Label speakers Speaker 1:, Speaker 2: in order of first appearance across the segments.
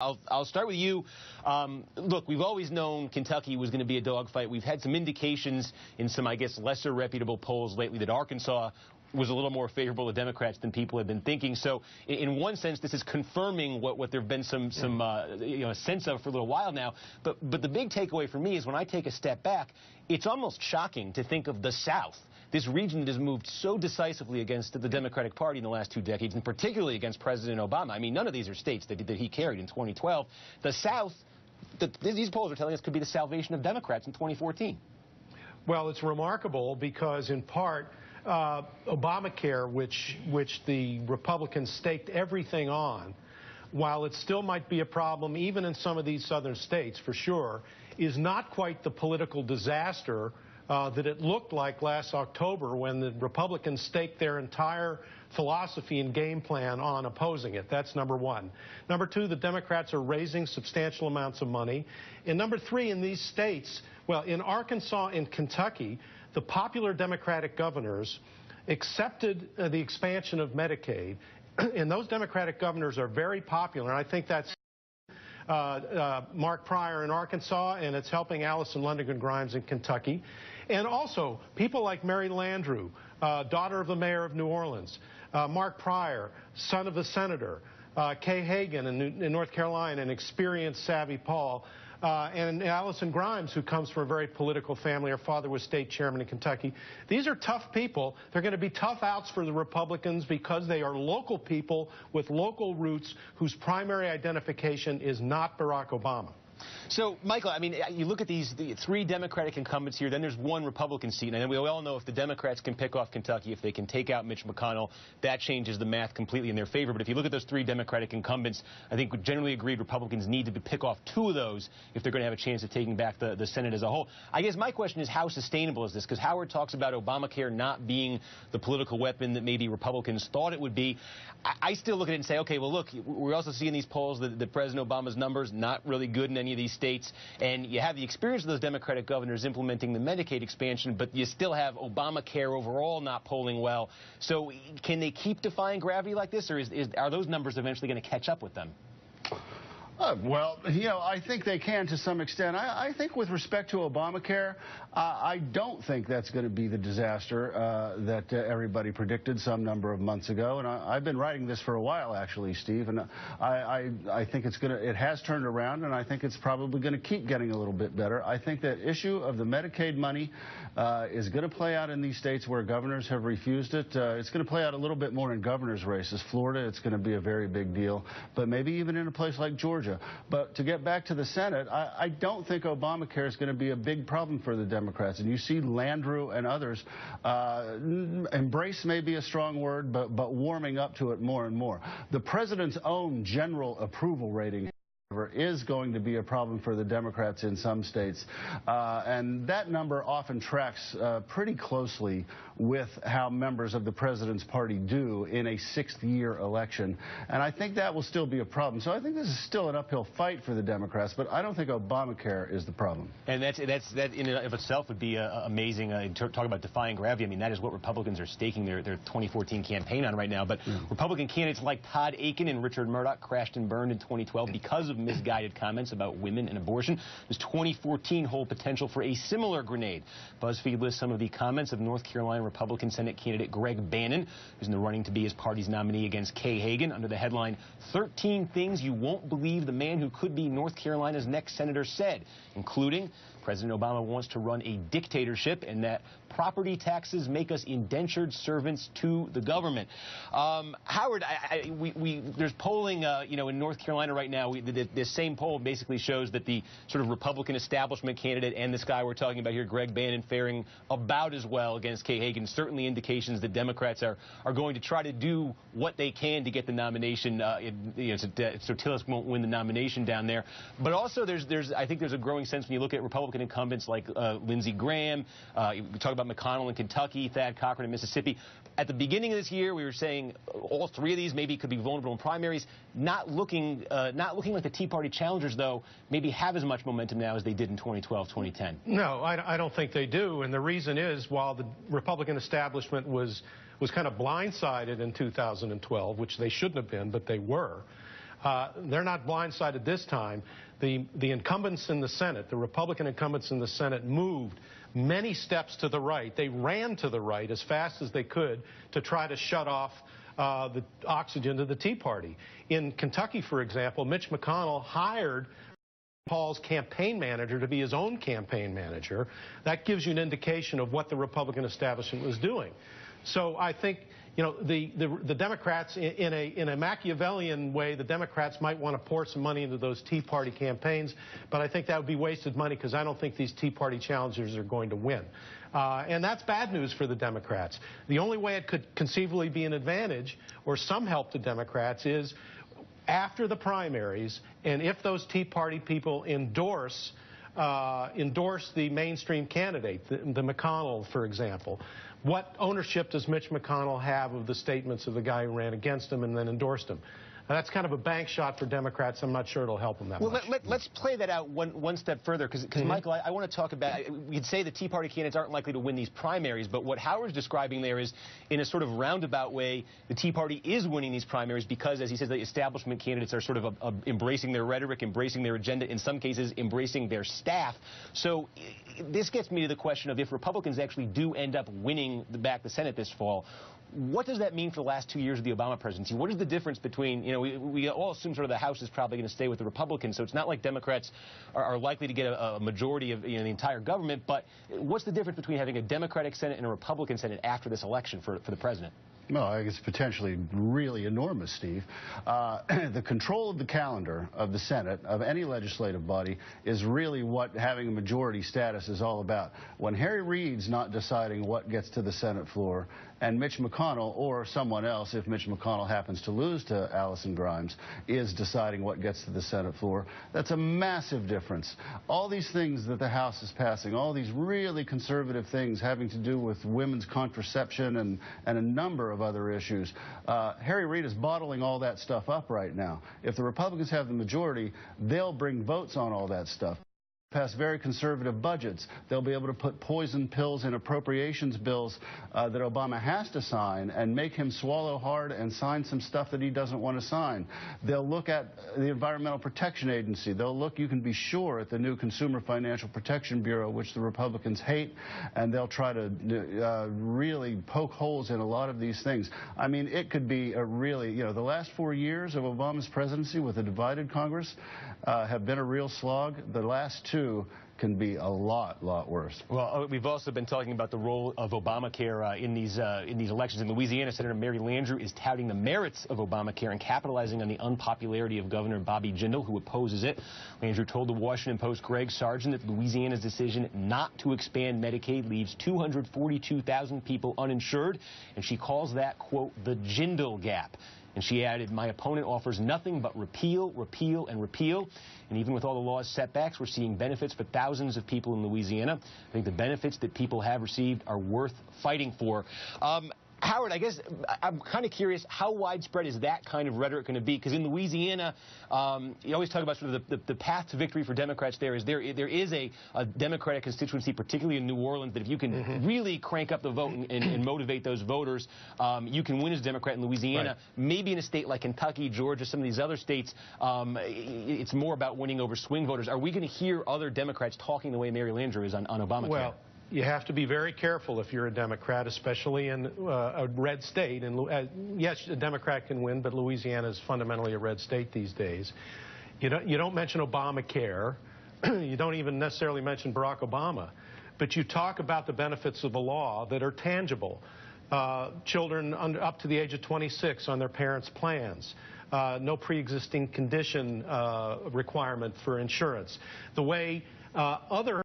Speaker 1: I'll start with you. Look, we've always known Kentucky was going to be a dogfight. We've had some indications in some, I guess, lesser reputable polls lately that Arkansas was a little more favorable to Democrats than people have been thinking. So, in one sense, this is confirming what there have been some sense of for a little while now. But the big takeaway for me is when I take a step back, it's almost shocking to think of the South, this region that has moved so decisively against the Democratic Party in the last 2 decades, and particularly against President Obama. I mean, none of these are states that he carried in 2012. The South, these polls are telling us, could be the salvation of Democrats in 2014.
Speaker 2: Well, it's remarkable because, in part, Obamacare, which the Republicans staked everything on, while it still might be a problem even in some of these southern states, for sure, is not quite the political disaster that it looked like last October when the Republicans staked their entire philosophy and game plan on opposing it. That's number one. Number two, the Democrats are raising substantial amounts of money. And number three, in these states, well, in Arkansas and Kentucky, the popular Democratic governors accepted the expansion of Medicaid, and those Democratic governors are very popular, and I think that's Mark Pryor in Arkansas, and it's helping Allison Lundgren Grimes in Kentucky. And also, people like Mary Landrieu, daughter of the mayor of New Orleans, Mark Pryor, son of a senator, Kay Hagan in North Carolina, an experienced, savvy Paul, and Allison Grimes, who comes from a very political family. Her father was state chairman in Kentucky. These are tough people. They're going to be tough outs for the Republicans because they are local people with local roots whose primary identification is not Barack Obama.
Speaker 1: So, Michael, I mean, you look at the 3 Democratic incumbents here, then there's 1 Republican seat, and we all know if the Democrats can pick off Kentucky, if they can take out Mitch McConnell, that changes the math completely in their favor. But if you look at those 3 Democratic incumbents, I think we generally agreed Republicans need to pick off 2 of those if they're going to have a chance of taking back the Senate as a whole. I guess my question is, how sustainable is this? Because Howard talks about Obamacare not being the political weapon that maybe Republicans thought it would be. I still look at it and say, okay, well, look, we're also seeing these polls that President Obama's numbers not really good in any of these states, and you have the experience of those Democratic governors implementing the Medicaid expansion, but you still have Obamacare overall not polling well. So can they keep defying gravity like this, or are those numbers eventually going to catch up with them?
Speaker 3: Well, I think they can to some extent. I think with respect to Obamacare, I don't think that's going to be the disaster that everybody predicted some number of months ago. And I've been writing this for a while, actually, Steve. And I think it has turned around, and I think it's probably going to keep getting a little bit better. I think that issue of the Medicaid money is going to play out in these states where governors have refused it. It's going to play out a little bit more in governors' races. Florida, it's going to be a very big deal. But maybe even in a place like Georgia. But to get back to the Senate, I don't think Obamacare is going to be a big problem for the Democrats. And you see Landrieu and others embrace may be a strong word, but warming up to it more and more. The president's own general approval rating is going to be a problem for the Democrats in some states. And that number often tracks pretty closely with how members of the president's party do in a 6th-year election. And I think that will still be a problem. So I think this is still an uphill fight for the Democrats, but I don't think Obamacare is the problem.
Speaker 1: And that in and of itself would be amazing. Talk about defying gravity. I mean, that is what Republicans are staking their 2014 campaign on right now. But Republican candidates like Todd Akin and Richard Murdoch crashed and burned in 2012 because of misguided comments about women and abortion. Does 2014 hold potential for a similar grenade? BuzzFeed lists some of the comments of North Carolina Republican Senate candidate Greg Bannon, who's in the running to be his party's nominee against Kay Hagan, under the headline, 13 Things You Won't Believe the Man Who Could Be North Carolina's Next Senator Said, including President Obama wants to run a dictatorship and that property taxes make us indentured servants to the government. Howard, there's polling, in North Carolina right now. This same poll basically shows that the sort of Republican establishment candidate and this guy we're talking about here, Greg Bannon, faring about as well against Kay Hagan. Certainly indications that Democrats are going to try to do what they can to get the nomination, so Tillis won't win the nomination down there. But also I think there's a growing sense when you look at Republican incumbents like Lindsey Graham, we talk about McConnell in Kentucky, Thad Cochran in Mississippi. At the beginning of this year, we were saying all 3 of these maybe could be vulnerable in primaries. Not looking like the Tea Party challengers, though, maybe have as much momentum now as they did in 2012, 2010.
Speaker 2: No, I don't think they do. And the reason is, while the Republican establishment was kind of blindsided in 2012, which they shouldn't have been, but they were, They're not blindsided this time. The incumbents in the Senate, the Republican incumbents in the Senate, moved many steps to the right. They ran to the right as fast as they could to try to shut off the oxygen to the Tea Party. In Kentucky, for example, Mitch McConnell hired Paul's campaign manager to be his own campaign manager. That gives you an indication of what the Republican establishment was doing. So I think, you know, the Democrats, in a Machiavellian way, the Democrats might want to pour some money into those Tea Party campaigns, but I think that would be wasted money because I don't think these Tea Party challengers are going to win. And that's bad news for the Democrats. The only way it could conceivably be an advantage or some help to Democrats is after the primaries, and if those Tea Party people endorse the mainstream candidate, the McConnell, for example. What ownership does Mitch McConnell have of the statements of the guy who ran against him and then endorsed him? Now, that's kind of a bank shot for Democrats. I'm not sure it'll help them that much.
Speaker 1: Well, let's play that out one step further, because Michael, I want to talk about, you'd say the Tea Party candidates aren't likely to win these primaries, but what Howard's describing there is, in a sort of roundabout way, the Tea Party is winning these primaries because, as he says, the establishment candidates are sort of embracing their rhetoric, embracing their agenda, in some cases embracing their staff. So this gets me to the question of, if Republicans actually do end up winning back the Senate this fall, what does that mean for the last 2 years of the Obama presidency? What is the difference between, you know, we all assume sort of the House is probably going to stay with the Republicans, so it's not like Democrats are likely to get a majority of, you know, the entire government, but what's the difference between having a Democratic Senate and a Republican Senate after this election for the president?
Speaker 3: No, I think it's potentially really enormous, Steve. The control of the calendar of the Senate, of any legislative body, is really what having a majority status is all about. When Harry Reid's not deciding what gets to the Senate floor, and Mitch McConnell, or someone else, if Mitch McConnell happens to lose to Allison Grimes, is deciding what gets to the Senate floor, that's a massive difference. All these things that the House is passing, all these really conservative things having to do with women's contraception and a number of other issues, Harry Reid is bottling all that stuff up right now. If the Republicans have the majority, they'll bring votes on all that stuff. Pass very conservative budgets. They'll be able to put poison pills in appropriations bills that Obama has to sign and make him swallow hard and sign some stuff that he doesn't want to sign. They'll look at the Environmental Protection Agency. They'll look, you can be sure, at the new Consumer Financial Protection Bureau, which the Republicans hate, and they'll try to really poke holes in a lot of these things. I mean, it could be a really, you know, the last 4 years of Obama's presidency with a divided Congress have been a real slog. The last two can be a lot worse.
Speaker 1: Well, we've also been talking about the role of Obamacare in these elections. In Louisiana, Senator Mary Landrieu is touting the merits of Obamacare and capitalizing on the unpopularity of Governor Bobby Jindal, who opposes it. Landrieu told the Washington Post Greg Sargent that Louisiana's decision not to expand Medicaid leaves 242,000 people uninsured, and she calls that, quote, the Jindal gap. And she added, my opponent offers nothing but repeal, repeal, and repeal. And even with all the law's setbacks, we're seeing benefits for thousands of people in Louisiana. I think the benefits that people have received are worth fighting for. Howard, I guess I'm kind of curious, how widespread is that kind of rhetoric going to be? Because in Louisiana, you always talk about sort of the path to victory for Democrats there is a Democratic constituency, particularly in New Orleans, that if you can really crank up the vote and motivate those voters, you can win as a Democrat in Louisiana. Right. Maybe in a state like Kentucky, Georgia, some of these other states, it's more about winning over swing voters. Are we going to hear other Democrats talking the way Mary Landrieu is on Obamacare?
Speaker 2: Well, you have to be very careful if you're a Democrat, especially in a red state. And yes, a Democrat can win, but Louisiana is fundamentally a red state these days. You don't mention Obamacare. You don't even necessarily mention Barack Obama. But you talk about the benefits of the law that are tangible. Children up to the age of 26 on their parents' plans. No pre-existing condition requirement for insurance. The way other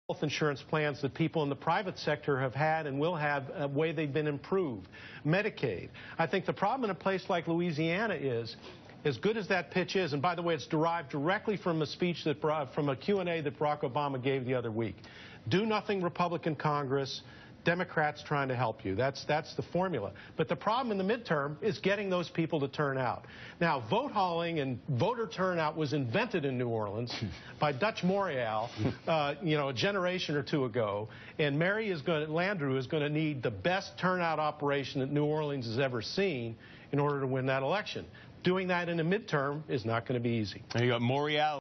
Speaker 2: health insurance plans that people in the private sector have had and will have, a way they've been improved. Medicaid. I think the problem in a place like Louisiana is, as good as that pitch is, and by the way, it's derived directly from a speech from a Q&A that Barack Obama gave the other week. Do nothing, Republican Congress. Democrats trying to help you. That's the formula. But the problem in the midterm is getting those people to turn out. Now, vote hauling and voter turnout was invented in New Orleans by Dutch Morial, a generation or two ago. And Landrieu is going to need the best turnout operation that New Orleans has ever seen in order to win that election. doing that in a midterm is not going to be easy.
Speaker 1: There you go. Morial.